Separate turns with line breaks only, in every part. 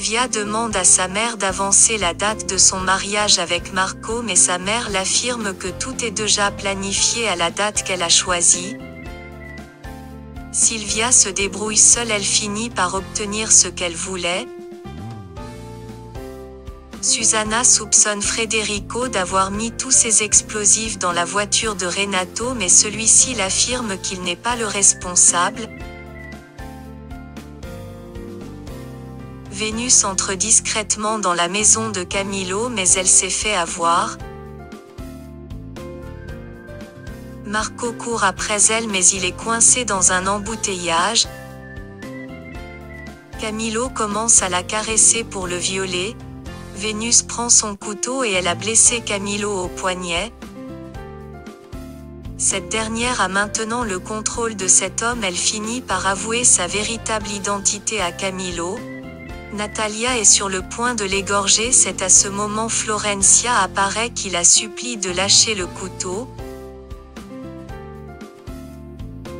Silvia demande à sa mère d'avancer la date de son mariage avec Marco, mais sa mère l'affirme que tout est déjà planifié à la date qu'elle a choisie. Silvia se débrouille seule, elle finit par obtenir ce qu'elle voulait. Susanna soupçonne Federico d'avoir mis tous ses explosifs dans la voiture de Renato, mais celui-ci l'affirme qu'il n'est pas le responsable. Vénus entre discrètement dans la maison de Camillo, mais elle s'est fait avoir. Marco court après elle, mais il est coincé dans un embouteillage. Camillo commence à la caresser pour le violer. Vénus prend son couteau et elle a blessé Camillo au poignet. Cette dernière a maintenant le contrôle de cet homme, elle finit par avouer sa véritable identité à Camillo. Natalia est sur le point de l'égorger, c'est à ce moment Florencia apparaît qui la supplie de lâcher le couteau.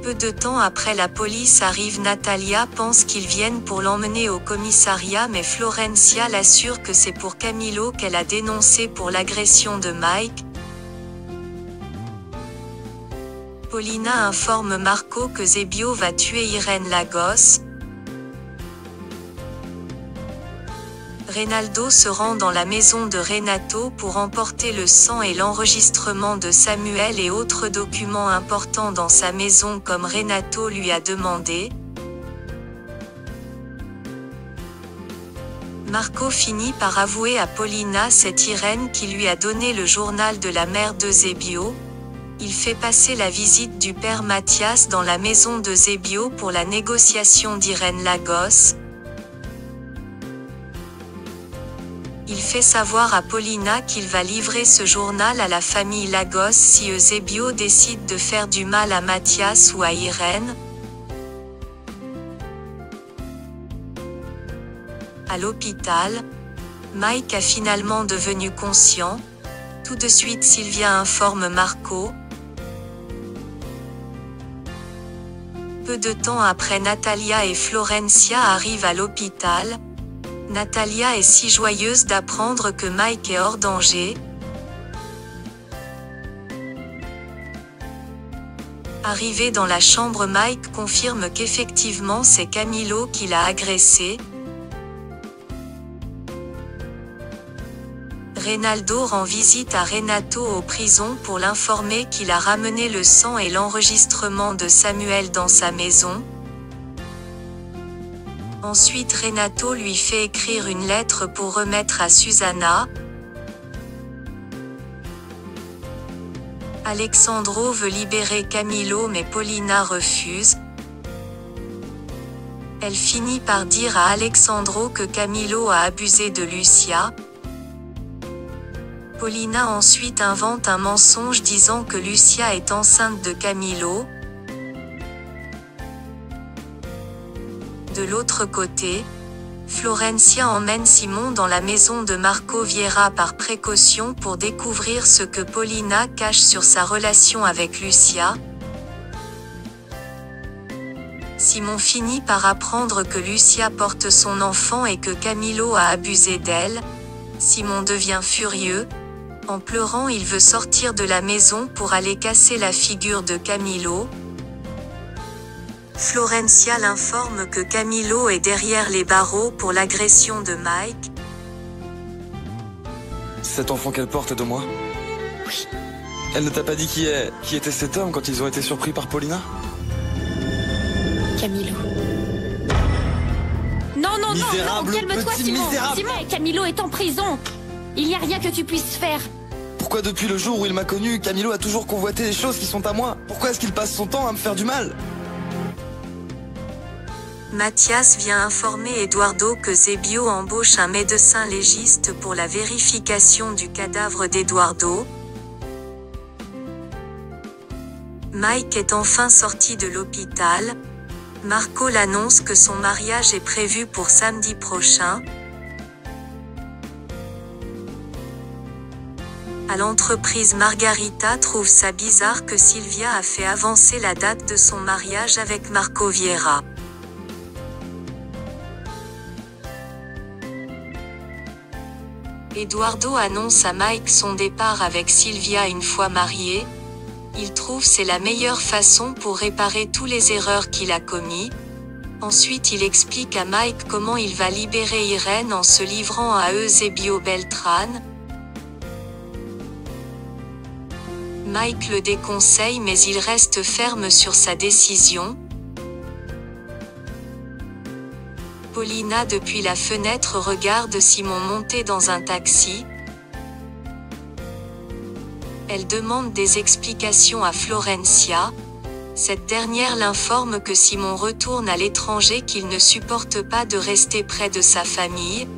Peu de temps après, la police arrive. Natalia pense qu'ils viennent pour l'emmener au commissariat, mais Florencia l'assure que c'est pour Camillo qu'elle a dénoncé pour l'agression de Mike. Paulina informe Marco que Zebio va tuer Irene Lagos. Reynaldo se rend dans la maison de Renato pour emporter le sang et l'enregistrement de Samuel et autres documents importants dans sa maison comme Renato lui a demandé. Marco finit par avouer à Paulina c'est Irene qui lui a donné le journal de la mère de Zebio. Il fait passer la visite du père Mathias dans la maison de Zebio pour la négociation d'Irene Lagos. Il fait savoir à Paulina qu'il va livrer ce journal à la famille Lagos si Eusebio décide de faire du mal à Mathias ou à Irene. À l'hôpital, Mike a finalement devenu conscient. Tout de suite Silvia informe Marco. Peu de temps après, Natalia et Florencia arrivent à l'hôpital. Natalia est si joyeuse d'apprendre que Mike est hors danger. Arrivé dans la chambre, Mike confirme qu'effectivement c'est Camillo qui l'a agressé. Reynaldo rend visite à Renato aux prisons pour l'informer qu'il a ramené le sang et l'enregistrement de Samuel dans sa maison. Ensuite Renato lui fait écrire une lettre pour remettre à Susanna. Alexandro veut libérer Camillo mais Paulina refuse. Elle finit par dire à Alexandro que Camillo a abusé de Lucia. Paulina ensuite invente un mensonge disant que Lucia est enceinte de Camillo. De l'autre côté, Florencia emmène Simon dans la maison de Marco Vieira par précaution pour découvrir ce que Paulina cache sur sa relation avec Lucia. Simon finit par apprendre que Lucia porte son enfant et que Camillo a abusé d'elle. Simon devient furieux. En pleurant, il veut sortir de la maison pour aller casser la figure de Camillo. Florencia l'informe que Camillo est derrière les barreaux pour l'agression de Mike.
Cet enfant qu'elle porte est de moi?
Oui.
Elle ne t'a pas dit qui était cet homme quand ils ont été surpris par Paulina?
Camillo. Non, non, non, non, calme-toi Simon. Simon, Camillo est en prison. Il n'y a rien que tu puisses faire.
Pourquoi depuis le jour où il m'a connu, Camillo a toujours convoité les choses qui sont à moi? Pourquoi est-ce qu'il passe son temps à me faire du mal?
Mathias vient informer Eduardo que Zebio embauche un médecin légiste pour la vérification du cadavre d'Eduardo. Mike est enfin sorti de l'hôpital. Marco l'annonce que son mariage est prévu pour samedi prochain. À l'entreprise, Margarita trouve ça bizarre que Silvia a fait avancer la date de son mariage avec Marco Vieira. Eduardo annonce à Mike son départ avec Sylvia une fois marié. Il trouve c'est la meilleure façon pour réparer toutes les erreurs qu'il a commises. Ensuite il explique à Mike comment il va libérer Irene en se livrant à Eusebio Beltran. Mike le déconseille mais il reste ferme sur sa décision. Paulina depuis la fenêtre regarde Simon monter dans un taxi. Elle demande des explications à Florencia. Cette dernière l'informe que Simon retourne à l'étranger, qu'il ne supporte pas de rester près de sa famille.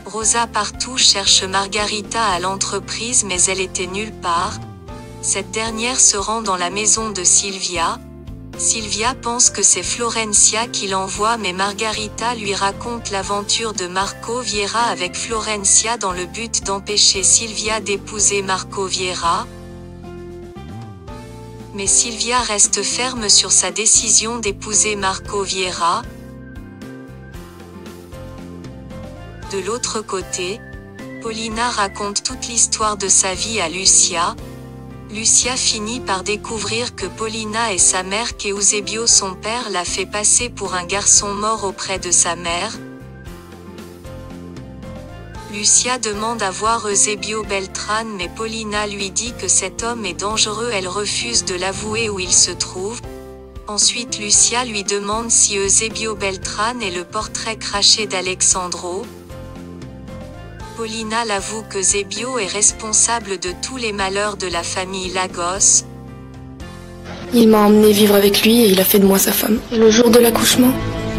Rosa partout cherche Margarita à l'entreprise mais elle était nulle part. Cette dernière se rend dans la maison de Sylvia. Sylvia pense que c'est Florencia qui l'envoie mais Margarita lui raconte l'aventure de Marco Vieira avec Florencia dans le but d'empêcher Sylvia d'épouser Marco Vieira. Mais Sylvia reste ferme sur sa décision d'épouser Marco Vieira. De l'autre côté, Paulina raconte toute l'histoire de sa vie à Lucia. Lucia finit par découvrir que Paulina est sa mère, qu'Eusebio son père l'a fait passer pour un garçon mort auprès de sa mère. Lucia demande à voir Eusebio Beltran mais Paulina lui dit que cet homme est dangereux, elle refuse de l'avouer où il se trouve. Ensuite Lucia lui demande si Eusebio Beltran est le portrait craché d'Alexandro. Paulina l'avoue que Eusebio est responsable de tous les malheurs de la famille Lagos.
Il m'a emmené vivre avec lui et il a fait de moi sa femme. Et le jour de l'accouchement,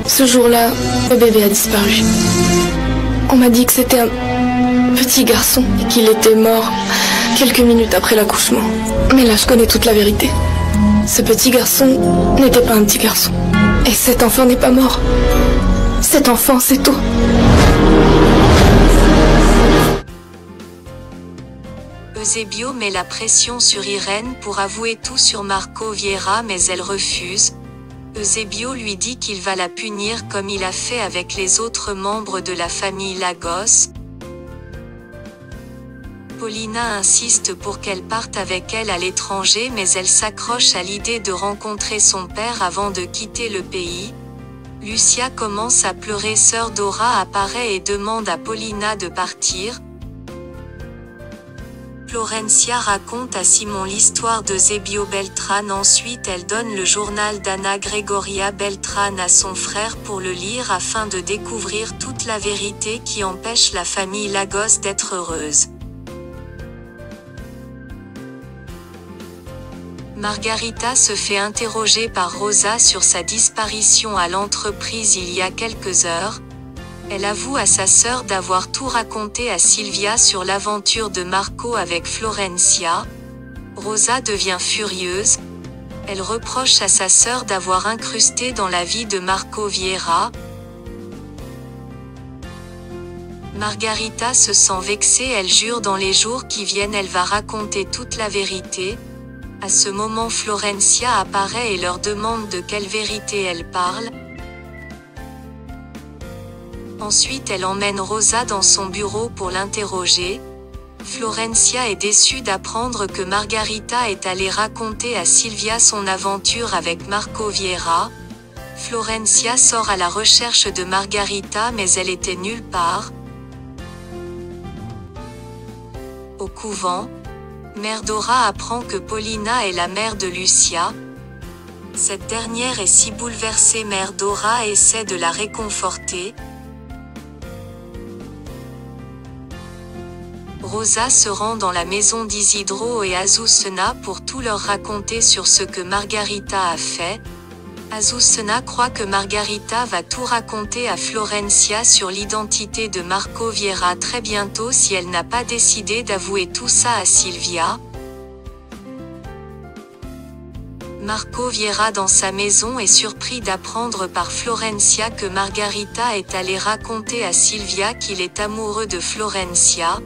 ce jour-là, le bébé a disparu. On m'a dit que c'était un petit garçon et qu'il était mort quelques minutes après l'accouchement. Mais là, je connais toute la vérité. Ce petit garçon n'était pas un petit garçon. Et cet enfant n'est pas mort. Cet enfant, c'est tout.
Eusebio met la pression sur Irene pour avouer tout sur Marco Vieira mais elle refuse. Eusebio lui dit qu'il va la punir comme il a fait avec les autres membres de la famille Lagos. Paulina insiste pour qu'elle parte avec elle à l'étranger mais elle s'accroche à l'idée de rencontrer son père avant de quitter le pays. Lucia commence à pleurer, sœur Dora apparaît et demande à Paulina de partir. Florencia raconte à Simon l'histoire d'Eusebio Beltran. Ensuite elle donne le journal d'Anna Gregoria Beltran à son frère pour le lire afin de découvrir toute la vérité qui empêche la famille Lagos d'être heureuse. Margarita se fait interroger par Rosa sur sa disparition à l'entreprise il y a quelques heures. Elle avoue à sa sœur d'avoir tout raconté à Sylvia sur l'aventure de Marco avec Florencia. Rosa devient furieuse. Elle reproche à sa sœur d'avoir incrusté dans la vie de Marco Vieira. Margarita se sent vexée, elle jure dans les jours qui viennent elle va raconter toute la vérité. À ce moment Florencia apparaît et leur demande de quelle vérité elle parle. Ensuite elle emmène Rosa dans son bureau pour l'interroger. Florencia est déçue d'apprendre que Margarita est allée raconter à Sylvia son aventure avec Marco Vieira. Florencia sort à la recherche de Margarita mais elle était nulle part. Au couvent, Mère Dora apprend que Paulina est la mère de Lucia. Cette dernière est si bouleversée, Mère Dora essaie de la réconforter. Rosa se rend dans la maison d'Isidro et Azucena pour tout leur raconter sur ce que Margarita a fait. Azucena croit que Margarita va tout raconter à Florencia sur l'identité de Marco Vieira très bientôt si elle n'a pas décidé d'avouer tout ça à Sylvia. Marco Vieira dans sa maison est surpris d'apprendre par Florencia que Margarita est allée raconter à Sylvia qu'il est amoureux de Florencia.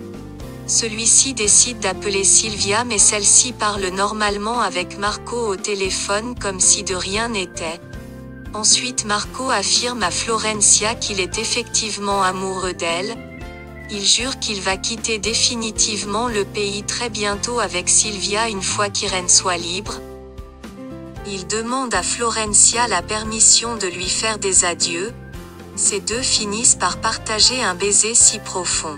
Celui-ci décide d'appeler Sylvia mais celle-ci parle normalement avec Marco au téléphone comme si de rien n'était. Ensuite Marco affirme à Florencia qu'il est effectivement amoureux d'elle. Il jure qu'il va quitter définitivement le pays très bientôt avec Silvia une fois qu'Irène soit libre. Il demande à Florencia la permission de lui faire des adieux. Ces deux finissent par partager un baiser si profond.